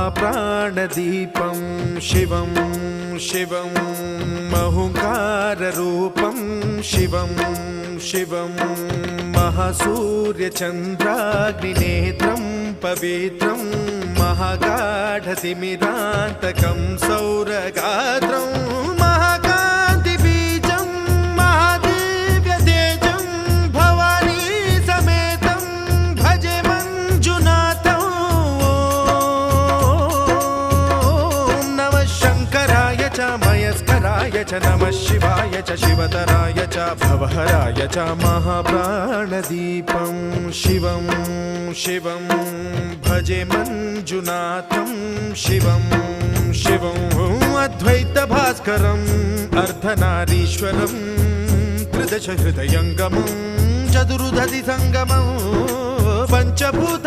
महाप्राणदीपं शिवं शिवं महुङ्काररूपं शिवं शिवं महासूर्यचन्द्राग्निनेत्रं पवित्रं महागाढतिमिरान्तकं सौरगात्रं महाकान्तिबीजं महादिव्यतेजं भवानी समेतं भजे मञ्जुनाथं। ॐ नमः शङ्कराय च मयस्कराय च नमः शिवाय च शिवतराय च भवहराय च महाप्राणदीपं शिवं शिवं भजे मञ्जुनाथं शिवं शिवं अद्वैतभास्करम् अर्धनारीश्वरं त्रिदश हृदयङ्गमं चतुर्दधि सङ्गमं पञ्चभूत